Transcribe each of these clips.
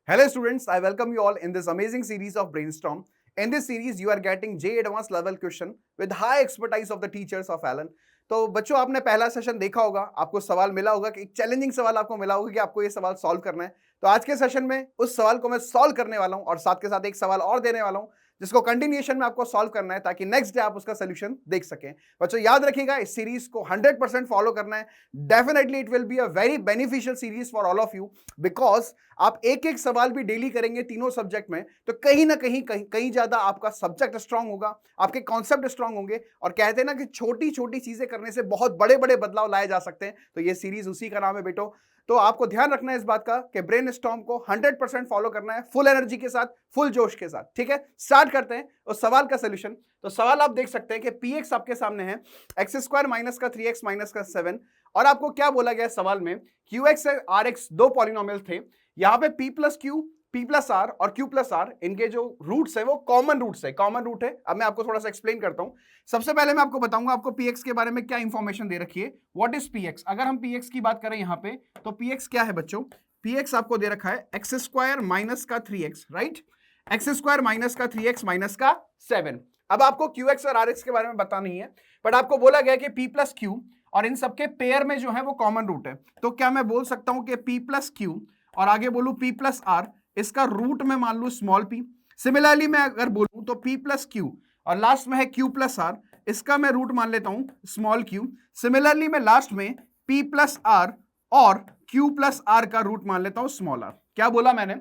Hello students, I welcome you all in this amazing series of Brainstorm. In this series, you are getting J Advanced level question with high expertise of the teachers of Alan. तो बच्चों आपने पहला session देखा होगा, आपको सवाल मिला होगा कि एक चैलेंजिंग सवाल आपको मिला होगा कि आपको ये सवाल सॉल्व करना है। तो आज के सेशन में उस सवाल को मैं सॉल्व करने वाला हूं और साथ के साथ एक सवाल और देने वाला हूं जिसको कंटिन्यूएशन में आपको सॉल्व करना है ताकि नेक्स्ट डे आप उसका सोल्यूशन देख सकें। बच्चों याद रखिएगा इस सीरीज को 100% फॉलो करना है। Definitely it will be a very beneficial series for all of you because आप एक एक सवाल भी डेली करेंगे तीनों सब्जेक्ट में तो कहीं ना कहीं ज्यादा आपका सब्जेक्ट स्ट्रांग होगा, आपके कॉन्सेप्ट स्ट्रांग होंगे और कहते हैं ना कि छोटी छोटी चीजें करने से बहुत बड़े बड़े बदलाव लाए जा सकते हैं। तो ये सीरीज उसी का नाम है बेटो। तो आपको ध्यान रखना है इस बात का कि ब्रेनस्टॉर्म को 100% फॉलो करना है, फुल एनर्जी के साथ, फुल जोश के साथ। ठीक है, स्टार्ट करते हैं उस सवाल का सोल्यूशन। तो सवाल आप देख सकते हैं कि px आपके सामने है x² माइनस का 3x माइनस का 7 और आपको क्या बोला गया सवाल में qx से rx दो पॉलिनोमियल थे। यहाँ पे p plus q, p plus r और q प्लस आर इनके जो रूट्स है वो कॉमन रूट्स है, कॉमन रूट है। अब मैं आपको थोड़ा सा एक्सप्लेन करता हूं। सबसे पहले मैं आपको बताऊंगा आपको px के बारे में क्या इंफॉर्मेशन दे रखी है। What is px? अगर हम px की बात करें यहाँ पे तो px क्या है बच्चों? px आपको दे रखा है x² माइनस का 3x, राइट? x² माइनस का 3x माइनस का 7। अब आपको qx और rx के बारे में पता नहीं है बट आपको बोला गया कि p प्लस क्यू और इन सबके पेयर में जो है वो कॉमन रूट है। तो क्या मैं बोल सकता हूं कि p प्लस क्यू और आगे बोलूं p प्लस आर, इसका रूट में मान लू स्मॉल p। सिमिलरली मैं अगर बोलूं तो p प्लस क्यू और लास्ट में है q प्लस आर, इसका मैं रूट मान लेता हूं स्मॉल q। सिमिलरली मैं लास्ट में p प्लस आर और q प्लस आर का रूट मान लेता हूं स्मॉल r। क्या बोला मैंने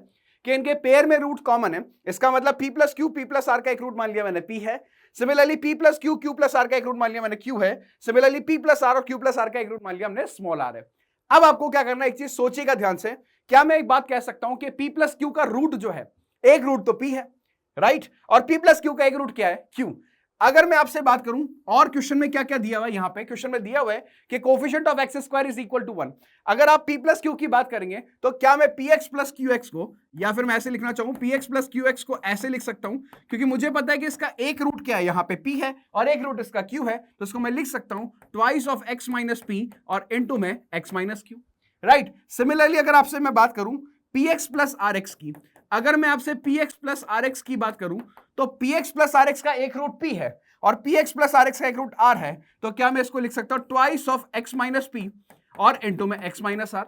कि इनके पेयर में रूट कॉमन है, इसका मतलब p plus q, p plus r का एक रूट मान लिया मैंने p है। Similarly p plus q, q plus r का एक रूट मान लिया मैंने q है। सिमिलरली p प्लस आर और q प्लस आर का एक रूट मान लिया हमने स्मॉल r है। अब आपको क्या करना है, एक चीज सोचिएगा ध्यान से। क्या मैं एक बात कह सकता हूं कि p प्लस क्यू का रूट जो है, एक रूट तो p है, राइट? और p प्लस क्यू का एक रूट क्या है? q। अगर मैं आपसे बात करूं और क्वेश्चन में क्या क्या दिया हुआ है, यहां पे क्वेश्चन में दिया हुआ है कि coefficient of x² is equal to 1। अगर आप p प्लस क्यू की बात करेंगे तो क्या मैं px प्लस qx को, या फिर मैं ऐसे लिखना चाहूं px प्लस qx को ऐसे लिख सकता हूं क्योंकि मुझे पता है कि इसका एक रूट क्या है, यहां पे p है और एक रूट इसका q है। तो इसको मैं लिख सकता हूं twice of x minus p और इनटू में x minus q, right? Similarly अगर आपसे मैं बात करूं px प्लस rx की, अगर मैं आपसे px प्लस rx की बात करूं तो px प्लस rx का एक रूट p है और px प्लस rx का एक रूट r है। तो क्या मैं इसको लिख सकता हूं twice of x minus p और इनटू में x माइनस r।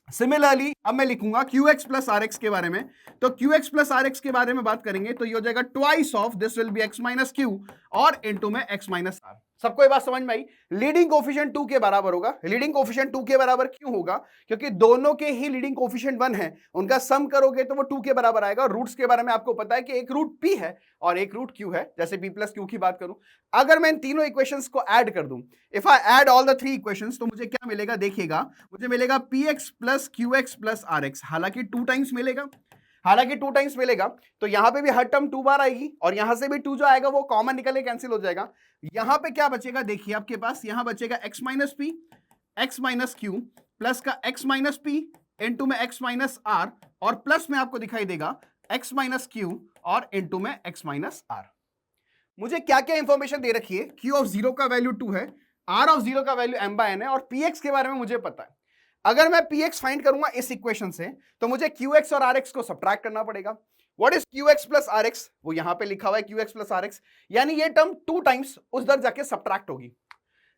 सिमिलरली अब मैं लिखूंगा qx प्लस rx के बारे में, तो qx प्लस rx के बारे में बात करेंगे तो ये हो जाएगा twice of this will be x minus q और इनटू में x माइनस r। सबको ये बात समझ में आई? लीडिंग कोफिशिएंट 2 के बराबर होगा। लीडिंग कोफिशिएंट 2 के बराबर क्यों होगा? क्योंकि दोनों के ही लीडिंग कोफिशिएंट 1 है, उनका सम करोगे तो वो 2 के बराबर आएगा। रूट्स के बारे में आपको पता है कि एक रूट p है और एक रूट q है। जैसे p प्लस क्यू की बात करूं, अगर मैं इन तीनों इक्वेशंस को ऐड कर दूं, if I add all the three equations तो मुझे क्या मिलेगा देखिएगा, मुझे मिलेगा px plus qx plus rx। हालांकि 2 टाइम्स मिलेगा, हालांकि 2 टाइम्स मिलेगा तो यहां पे भी हर टर्म 2 बार आएगी और यहां से भी 2 जो आएगा वो कॉमन निकल के कैंसिल हो जाएगा। यहां पे क्या बचेगा देखिए आपके पास, यहां बचेगा x minus P, x minus q plus का x माइनस पी इनटू में x माइनस आर और प्लस में आपको दिखाई देगा x माइनस क्यू और इनटू में x माइनस आर। मुझे क्या क्या इंफॉर्मेशन दे रखी है? q ऑफ 0 का वैल्यू 2 है, r ऑफ 0 का वैल्यू m/n है और px के बारे में मुझे पता है। अगर मैं px फाइंड करूंगा इस इक्वेशन से तो मुझे qx और rx को सब्ट्रैक्ट करना पड़ेगा। What is qx plus rx? वो यहां पे लिखा हुआ है qx प्लस rx, यानी ये टर्म 2 टाइम्स उस दर जाके सब्ट्रैक्ट होगी।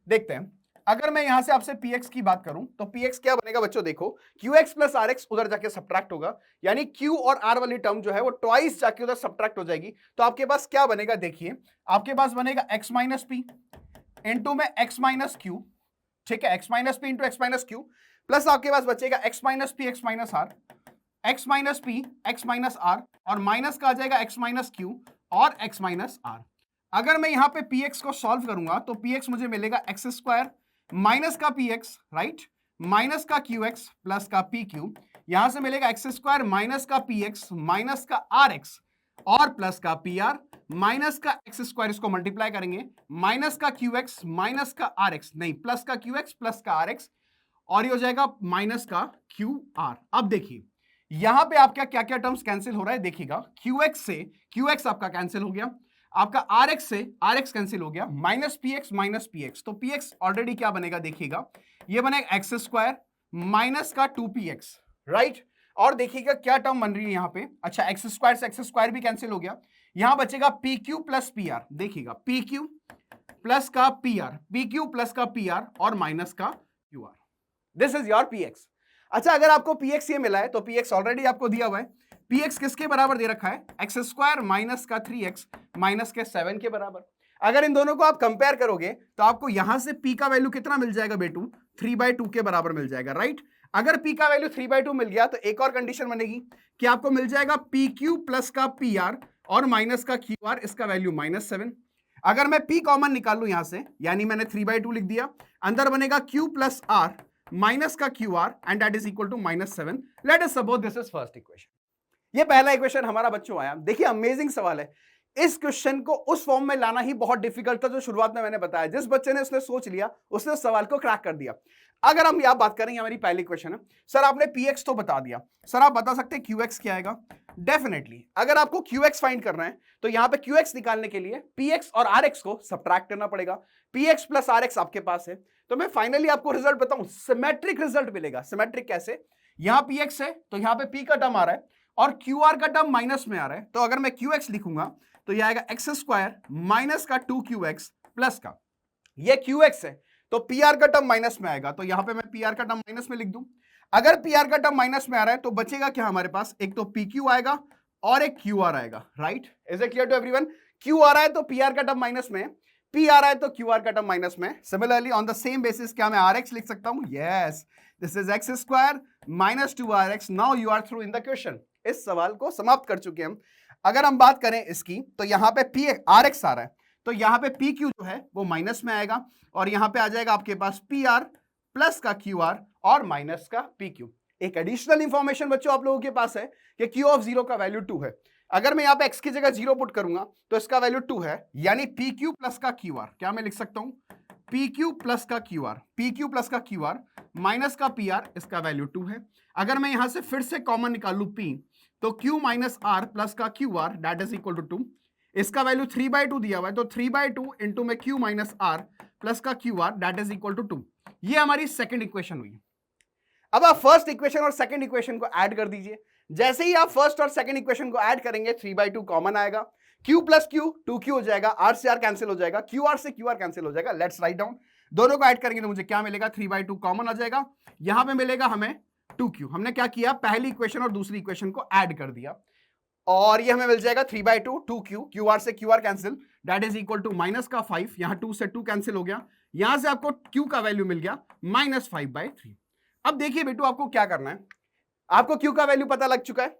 देखते हैं, अगर मैं यहां से आपसे px की बात करूं तो px क्या बनेगा बच्चों? देखो qx प्लस rx उधर जाके सब्ट्रैक्ट होगा, यानी q और r वाली टर्म जो है वो ट्वाइस जाके उधर सब्ट्रैक्ट हो जाएगी। तो आपके पास क्या बनेगा देखिए, आपके पास बनेगा x माइनस पी इंटू में x माइनस क्यू, ठीक है, x minus p into x minus q plus आपके पास बचेगा x minus p x minus r, x minus p x minus r और माइनस का आ जाएगा x माइनस क्यू और x माइनस आर। अगर मैं यहां पे px को सॉल्व करूंगा तो px मुझे मिलेगा x² माइनस का px, राइट, माइनस का qx प्लस का pq, यहां से मिलेगा x² माइनस का px माइनस का rx और प्लस का pr माइनस का x², इसको मल्टीप्लाई करेंगे माइनस का qx माइनस का rx, नहीं प्लस का qx प्लस का rx और ये हो जाएगा माइनस का qr। अब देखिए यहां पे आपका क्या क्या टर्म्स कैंसिल हो रहा है देखिएगा, qx से qx आपका कैंसिल हो गया, आपका rx से rx कैंसिल हो गया, माइनस px, तो px ऑलरेडी क्या बनेगा देखिएगा, ये बनेगा x² माइनस का 2px, राइट? और देखिएगा क्या टर्म बन रही है यहाँ पे। अच्छा, एक्स स्क्वायर से एक्स स्क्वायर भी कैंसिल हो गया, यहां बचेगा P Q plus P R. देखिएगा पी क्यू प्लस का P R, P Q plus का पी आर और माइनस का q are. This is your P x. अच्छा, अगर आपको पी एक्स ये मिला है तो पी एक्स ऑलरेडी आपको दिया हुआ है। पी एक्स किसके बराबर दे रखा है? एक्स स्क्वायर माइनस का 3x माइनस के 7 के बराबर। अगर इन दोनों को आप कंपेयर करोगे तो आपको यहां से p का वैल्यू कितना मिल जाएगा बेटू? 3/2 के बराबर मिल जाएगा, राइट। अगर p का वैल्यू 3/2 मिल गया तो एक और कंडीशन बनेगी कि आपको मिल जाएगा पी क्यू प्लस का पी आर और माइनस का क्यू आर, इसका वैल्यू -7। अगर मैं p कॉमन निकाल लूं यहां से, यानी मैंने 3/2 लिख दिया, अंदर बनेगा q प्लस r माइनस का q r and that is equal to -7। Let us suppose this is first equation. ये पहला इक्वेशन हमारा बच्चों आया। देखिए अमेजिंग सवाल है। इस क्वेश्चन को उस फॉर्म में लाना ही बहुत डिफिकल्ट था जो शुरुआत में मैंने बताया। जिस बच्चे ने उसने सोच लिया उसने उस सवाल को क्रैक कर दिया। अगर हम यहां बात करें, हमारी पहली क्वेश्चन है, सर आपने px तो बता दिया, सर आप बता सकते हैं qx क्या आएगा? डेफिनेटली अगर आपको qx फाइंड करना है तो यहां पे qx निकालने के लिए px और rx को सब्ट्रैक्ट करना पड़ेगा। px प्लस rx आपके पास है, तो मैं फाइनली आपको रिजल्ट बताऊं, सिमेट्रिक रिजल्ट मिलेगा। सिमेट्रिक कैसे? यहां px है तो यहां पे p का टर्म आ रहा है और qr का टर्म माइनस में आ रहा है, तो अगर मैं qx लिखूंगा तो यह आएगा एक्स स्क्वायर माइनस का 2qx प्लस का, ये qx है तो pr का टर्म माइनस में आएगा, तो यहां पे मैं pr का टर्म माइनस में लिख दूं। अगर pr का टर्म माइनस में आ रहा है तो बचेगा क्या हमारे पास? एक तो pq आएगा और एक qr आएगा, right. Is it clear to everyone? q आ रहा है तो pr का टर्म माइनस में, p आ रहा है तो qr का टर्म माइनस में। Similarly on the same basis क्या मैं rx लिख सकता हूं? Yes, this is x square minus 2rx। Now you are through in the question. इस सवाल को समाप्त कर चुके हम। अगर हम बात करें इसकी तो यहां पे rx आ रहा है तो यहां पे pq जो है वो माइनस में आएगा और यहां पे आ जाएगा आपके पास pr प्लस का qr और माइनस का pq। एक एडिशनल इंफॉर्मेशन बच्चों आप लोगों के पास है कि q ऑफ 0 का वैल्यू 2 है। अगर मैं यहां पे x की जगह 0 पुट करूंगा तो इसका वैल्यू 2 है, यानी pq प्लस का qr, क्या मैं लिख सकता हूं? pq प्लस का qr, pq प्लस का qr माइनस का pr, इसका वैल्यू 2 है। अगर मैं यहां से फिर से कॉमन निकालू p, तो q माइनस r प्लस का qr that is equal to 2, इसका वैल्यू 3/2 दिया हुआ है, तो 3/2 इंटू में q माइनस r प्लस का qr that is equal to 2। ये हमारी सेकंड इक्वेशन हुई। अब आप फर्स्ट इक्वेशन और सेकंड इक्वेशन को ऐड कर दीजिए। जैसे ही आप फर्स्ट और सेकंड इक्वेशन को ऐड करेंगे 3/2 कॉमन आएगा, q प्लस q 2q हो जाएगा, r से r कैंसिल हो जाएगा, qr से qr कैंसिल हो जाएगा। लेट्स राइट डाउन, दोनों को ऐड करेंगे तो मुझे क्या मिलेगा? 3/2 कॉमन आ जाएगा, यहां पे मिलेगा हमें 2q। हमने क्या किया? पहली इक्वेशन और दूसरी इक्वेशन को ऐड कर दिया और ये हमें मिल जाएगा 3/2 2q, qr से qr cancel that is equal to minus का 5, यहां 2 से 2 कैंसिल हो गया, यहां से आपको q का वैल्यू मिल गया -5/3। अब देखिए बेटू आपको क्या करना है, आपको q का वैल्यू पता लग चुका है,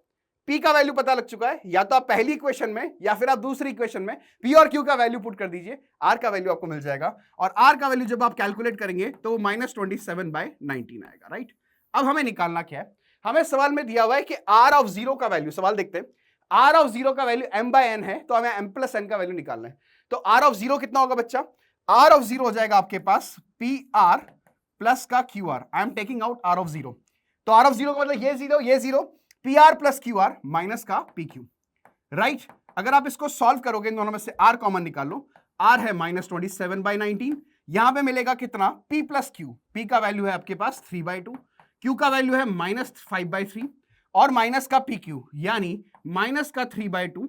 p का वैल्यू पता लग चुका है, या तो आप पहली इक्वेशन में या फिर आप दूसरी इक्वेशन में p और q का वैल्यू पुट कर दीजिए, r का वैल्यू आपको मिल जाएगा और r का वैल्यू जब आप कैलकुलेट करेंगे तो -27/19 आएगा, राइट। अब हमें निकालना क्या है? हमें सवाल में दिया हुआ है कि r ऑफ 0 का वैल्यू, सवाल देखते हैं, r ऑफ 0 का वैल्यू m/n है तो हमें m प्लस n का वैल्यू निकालना है। तो r ऑफ 0 कितना होगा बच्चा? r ऑफ 0 हो जाएगा आपके पास pr प्लस का qr, I am taking out r of 0, तो r ऑफ 0 का मतलब ये 0 pr प्लस qr माइनस का pq, राइट। अगर आप इसको सॉल्व करोगे, दोनों में से r कॉमन निकाल लो, r है -27/19, यहां पे मिलेगा कितना? p प्लस q, p का वैल्यू है आपके पास 3/2, q का वैल्यू है -5/3 और माइनस का pq यानी माइनस का 3/2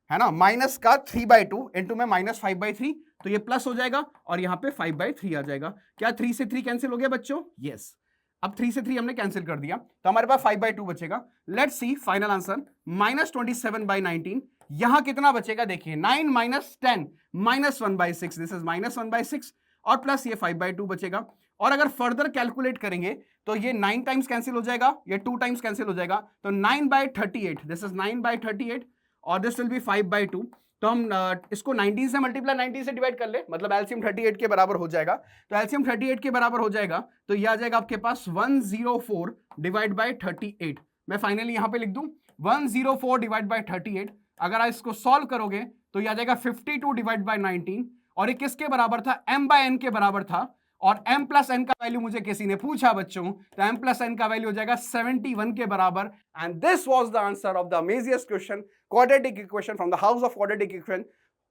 है ना, माइनस का 3/2 इंटू में -5/3, तो ये प्लस हो जाएगा और यहाँ पे 5/3 आ जाएगा। क्या 3 से 3 कैंसिल हो गया बच्चों? यस, अब 3 से 3 हमने कैंसिल कर दिया तो हमारे पास 5/2 बचेगा। लेट्स सी फाइनल आंसर -27/19, यहां कितना बचेगा? देखिए 9 माइनस 10 -1/6, दिस इज -1/6 और प्लस ये 5/2 बचेगा। और अगर फर्दर कैलकुलेट करेंगे तो ये 9 टाइम्स कैंसिल हो जाएगा, ये 2 टाइम्स कैंसिल हो जाएगा, तो 9/38, दिस इज 9/38 और दिस विल बी 5/2। तो हम इसको 19 से मल्टीप्लाई 19 से डिवाइड कर ले, मतलब एलसीएम 38 के बराबर हो जाएगा। तो एलसीएम 38 के बराबर हो जाएगा तो ये आ जाएगा आपके पास 104 डिवाइड बाय 38। मैं फाइनली यहां पे लिख दूं 104 डिवाइड बाय 38। अगर आप इसको सॉल्व करोगे तो ये आ जाएगा 52 डिवाइड बाय 19 और ये किसके बराबर था? m/n के बराबर था और m प्लस n का वैल्यू मुझे किसी ने पूछा बच्चों, तो m प्लस n का वैल्यू हो जाएगा 71 के बराबर। And this was the answer of the amazing question, quadratic equation from the house of quadratic equation.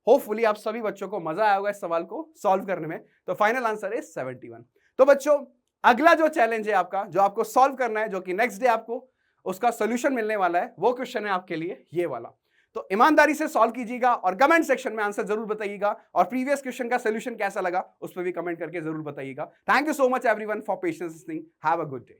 Hopefully आप सभी बच्चों को मजा आया होगा इस सवाल को सॉल्व करने में। तो फाइनल आंसर इज 71। तो बच्चों अगला जो चैलेंज है आपका, जो आपको सॉल्व करना है, जो कि नेक्स्ट डे आपको उसका सोल्यूशन मिलने वाला है। वो क्वेश्चन है आपके लिए ये वाला। तो ईमानदारी से सॉल्व कीजिएगा और कमेंट सेक्शन में आंसर जरूर बताइएगा, और प्रीवियस क्वेश्चन का सोल्यूशन कैसा लगा उस पर भी कमेंट करके जरूर बताइएगा। Thank you so much everyone for patience listening. Have a good day.